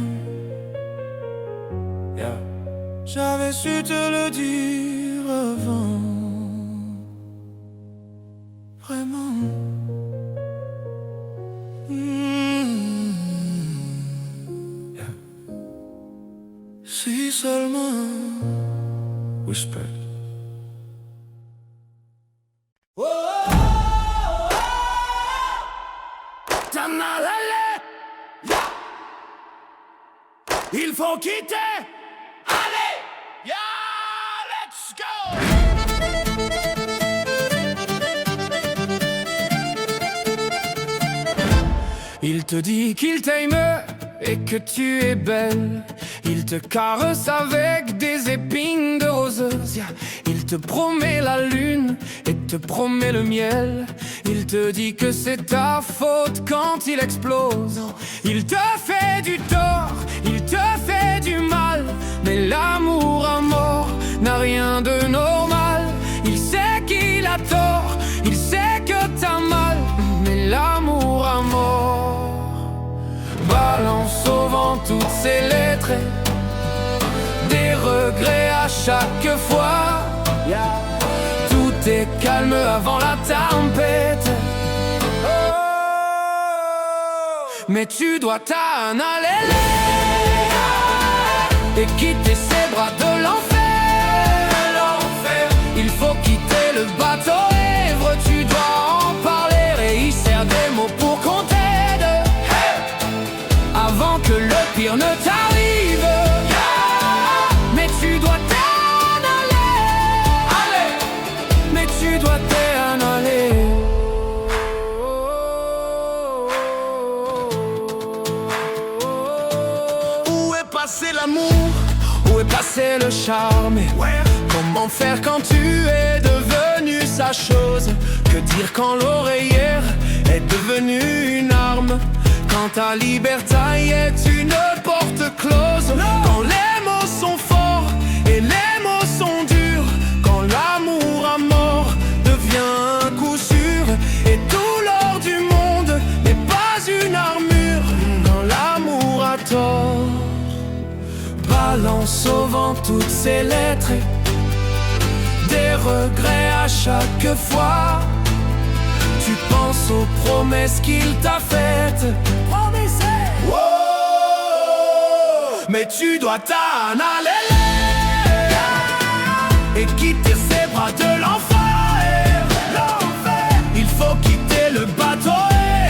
j'avais su te le dire avant. Vraiment. Si seulement. Whisper. Il faut quitter. Allez, yeah, let's go. te dit qu'il t'aime et que tu es belle. Il te caresse avec des épines de roses. Il te promet la lune et te promet le miel. Il te dit que c'est ta faute quand il explose. Il te fait du tort, il te fait du mal, mais l'amour à mort n'a rien de normal. Il sait qu'il a tort, il sait que t'as mal, mais l'amour à mort balance au vent toutes ses lettres, des regrets à chaque fois. Tout est calme avant la tempête. Mais tu dois t'en aller et quitter ces bras de l'enfer. Il faut quitter le bateau ivre, tu dois en parler et y serre des mots pour qu'on t'aide, avant que le pire ne t'arrive. Mais tu dois t'en aller, mais tu dois t'en aller. Où est passé l'amour? Où est passé le charme? Comment faire quand tu es devenu sa chose? Que dire quand l'oreillère est devenue une arme? Quand ta liberté est une porte close? Quand les mots sont forts et les mots sont durs? Quand l'amour à mort devient un coup sûr et tout l'or du monde n'est pas une armure? Quand l'amour a tort balance au vent toutes ses lettres, des regrets à chaque fois. Tu penses aux promesses qu'il t'a faites. Wow, mais tu dois t'en aller et quitter ces bras de l'enfer. Il faut quitter le bateau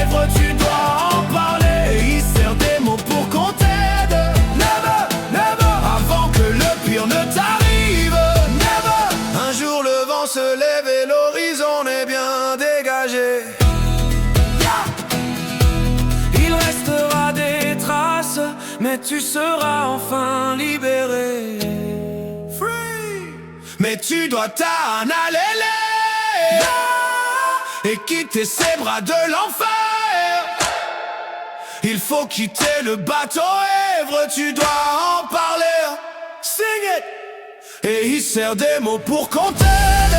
ivre, tu dois en parler et y serre des mots pour qu'on t'aide. Never, never, avant que le pire ne t'arrive. Never. Un jour le vent se lève et l'horizon est bien dégagé. Il restera des traces, mais tu seras enfin libéré. Free. Mais tu dois t'en aller et quitter ces bras de l'enfer. Il faut quitter le bateau ivre, tu dois en parler. Sing it. Et il sert des mots pour qu'on t'aide,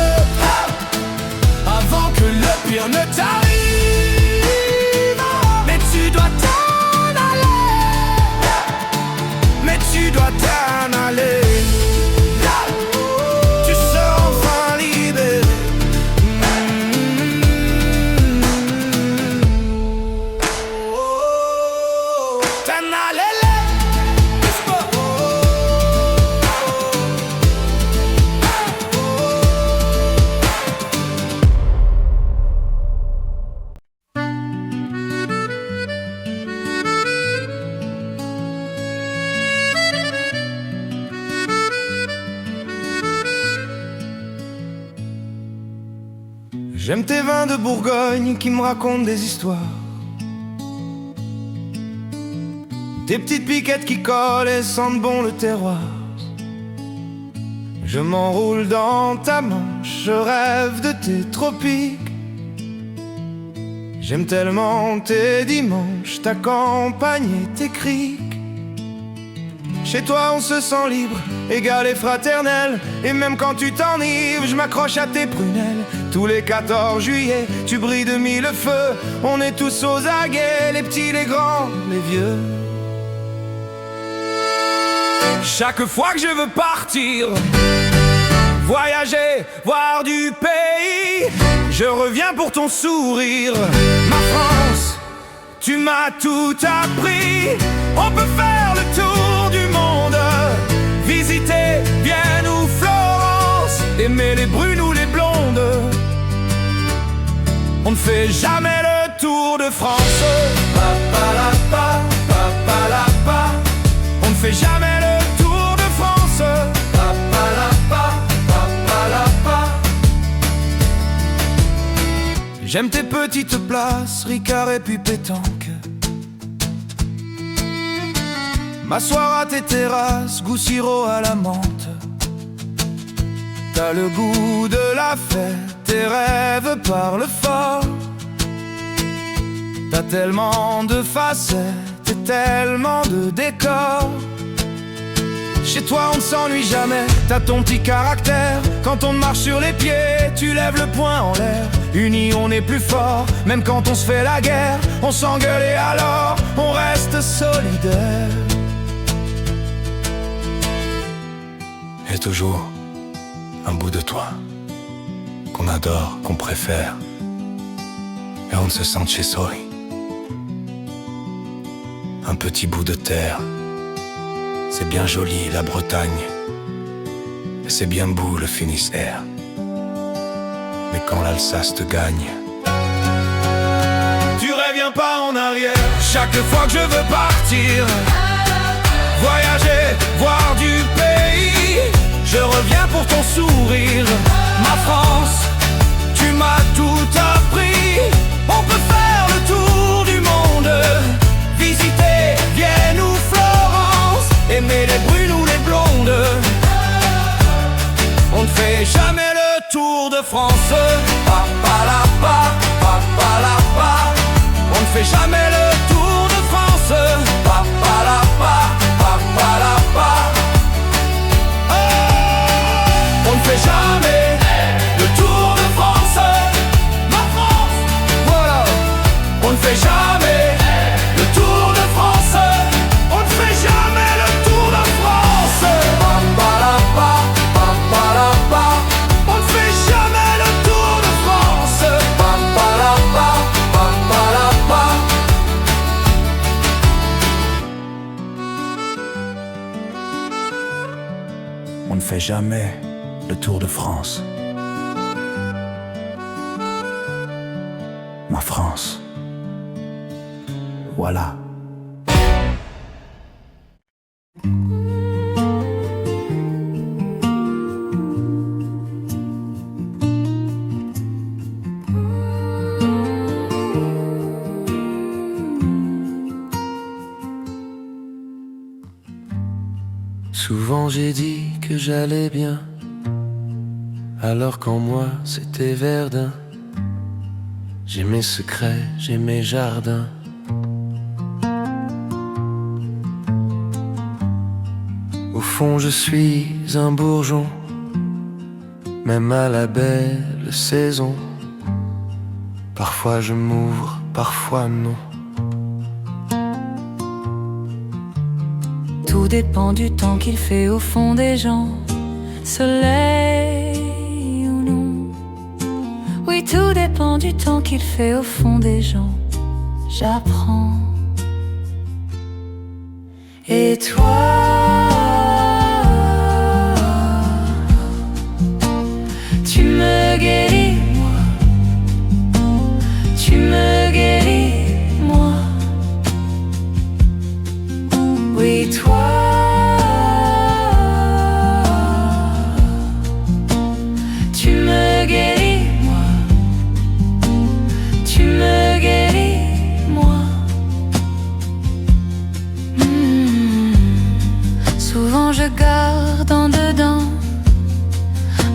avant que le pire ne t'arrive. Mais tu dois t'en aller, mais tu dois t'en aller. Tu seras enfin libéré. T'en aller. J'aime tes vins de Bourgogne qui me racontent des histoires, tes petites piquettes qui collent et sentent bon le terroir. Je m'enroule dans ta manche, je rêve de tes tropiques. J'aime tellement tes dimanches, ta campagne et tes criques. Chez toi on se sent libre, égal et fraternel. Et même quand tu t'enivres, je m'accroche à tes prunelles. Tous les 14 juillet, tu brilles de mille feux. On est tous aux aguets, les petits, les grands, les vieux. Chaque fois que je veux partir, voyager, voir du pays, je reviens pour ton sourire. Ma France, tu m'as tout appris. On peut faire le tour du monde, visiter Vienne ou Florence, aimer les brunes ou les blondes. On ne fait jamais le tour de France. Pa-pa-la-pa, pa-pa-la-pa. On ne fait jamais le tour de France. Pa-pa-la-pa, pa-pa-la-pa. J'aime tes petites places, Ricard et puis pétanque. m'asseoir à tes terrasses, goût sirop à la menthe. T'as le goût de la fête, tes rêves parlent fort. T'as tellement de facettes et tellement de décors. Chez toi on ne s'ennuie jamais, t'as ton petit caractère. Quand on marche sur les pieds, tu lèves le poing en l'air. Unis on est plus fort, même quand on se fait la guerre. On s'engueule et alors on reste solidaire. Et toujours un bout de toi qu'on adore, qu'on préfère, et on ne se sent chez soi. Un petit bout de terre, c'est bien joli la Bretagne, et c'est bien beau le Finistère. Mais quand l'Alsace te gagne, tu reviens pas en arrière. Chaque fois que je veux partir, voyager, voir du pays, je reviens pour ton sourire. Ma France, tu m'as tout appris. On peut faire le tour du monde, visiter Vienne ou Florence, aimer les brunes ou les blondes. On ne fait jamais le tour de France. Papa la pa, papa la pa. On ne fait jamais le tour de France. Papa la pa, papa la pa. On ne fait jamais le tour de France. Ma France, voilà. On ne fait jamais le tour de France. On ne fait jamais le tour de France. Papa la pa, papa la pa. On ne fait jamais le tour de France. Papa la pa, papa la pa. On ne fait jamais le tour de France. Ma France, voilà. Souvent j'ai dit que j'allais bien, alors qu'en moi c'était Verdun. J'ai mes secrets, j'ai mes jardins. Au fond je suis un bourgeon, même à la belle saison. Parfois je m'ouvre, parfois non. Tout dépend du temps qu'il fait au fond des gens, soleil ou non. Oui, tout dépend du temps qu'il fait au fond des gens. J'apprends. Et toi, tu me guéris, moi. Tu me guéris, moi. Oui, toi, tu me guéris, moi. Tu me guéris, moi. Souvent je garde en dedans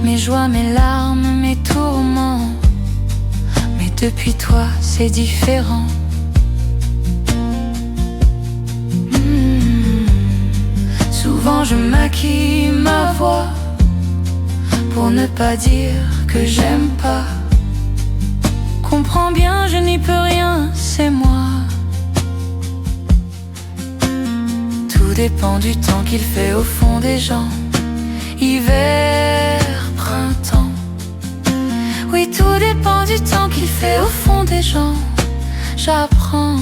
mes joies, mes larmes, mes tourments. Mais depuis toi, c'est différent. Souvent je maquille ma voix pour ne pas dire que j'aime pas. Comprends bien, je n'y peux rien, c'est moi. Tout dépend du temps qu'il fait au fond des gens. Hiver, printemps. Oui, tout dépend du temps qu'il fait au fond des gens. J'apprends.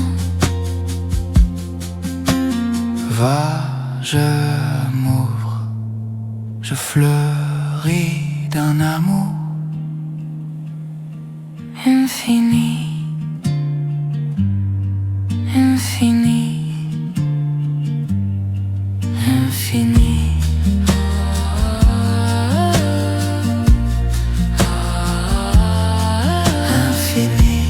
Va, je m'ouvre, je fleuris d'un amour Infini, infini, infini. Infini.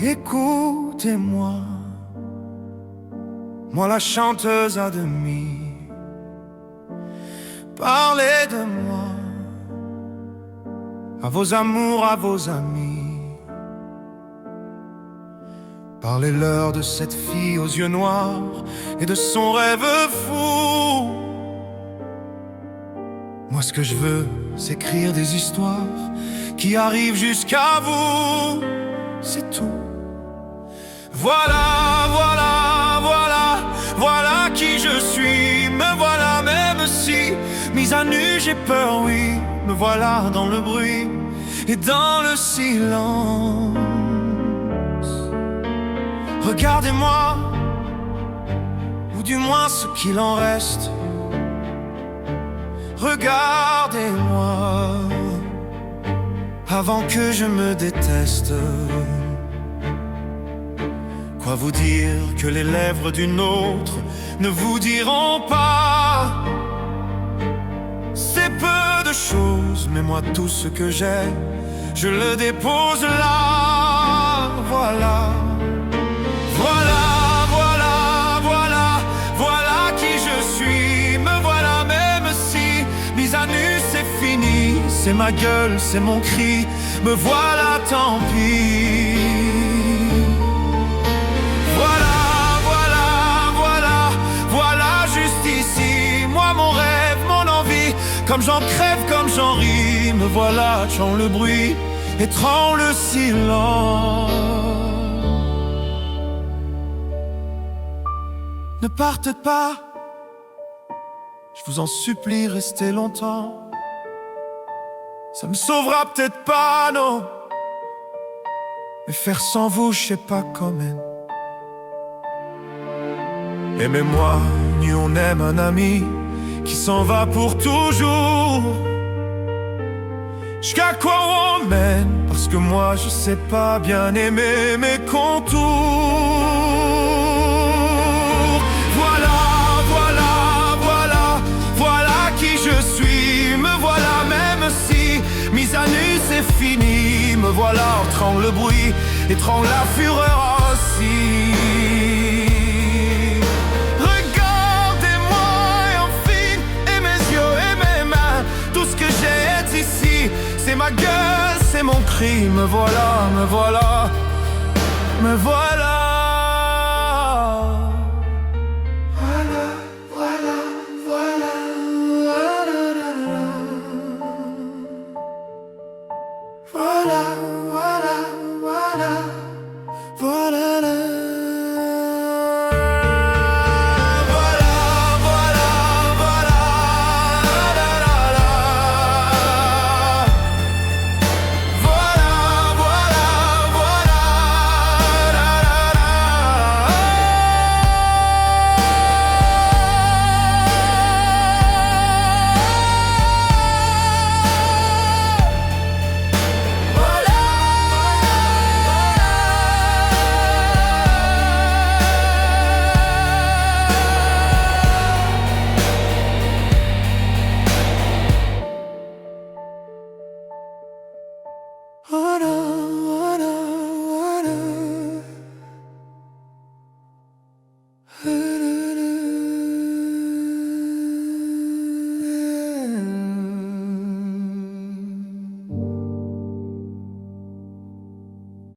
Écoutez-moi, moi la chanteuse à demi. Parlez de moi à vos amours, à vos amis. Parlez-leur de cette fille aux yeux noirs et de son rêve fou. Moi ce que je veux, c'est écrire des histoires qui arrivent jusqu'à vous. C'est tout. Voilà, voilà, voilà, voilà qui je suis. Me voilà même si, mise à nu, j'ai peur, oui. Me voilà dans le bruit et dans le silence. Regardez-moi, ou du moins ce qu'il en reste. Regardez-moi, avant que je me déteste. Quoi vous dire que les lèvres d'une autre ne vous diront pas? C'est peu de choses, mais moi tout ce que j'ai, je le dépose là. Voilà, voilà, voilà, voilà, voilà qui je suis. Me voilà même si, mise à nu c'est fini. C'est ma gueule, c'est mon cri, me voilà tant pis. Voilà, voilà, voilà, voilà juste ici. Moi mon rêve, mon envie, comme j'en crève, comme j'en ris. Me voilà, chant le bruit et tremble le silence. Ne partez pas, je vous en supplie, restez longtemps. Ça me sauvera peut-être pas, non, mais faire sans vous, je sais pas comment. Aimez-moi, ni on aime un ami qui s'en va pour toujours. Jusqu'à quoi on mène, parce que moi je sais pas bien aimer mes contours. Voilà, voilà, voilà, voilà qui je suis. Me voilà même si, mise à nu c'est fini. Me voilà entrant le bruit, étrangle la fureur aussi. C'est ma gueule, c'est mon cri. Me voilà, me voilà, me voilà. Voilà, voilà, voilà, voilà, voilà.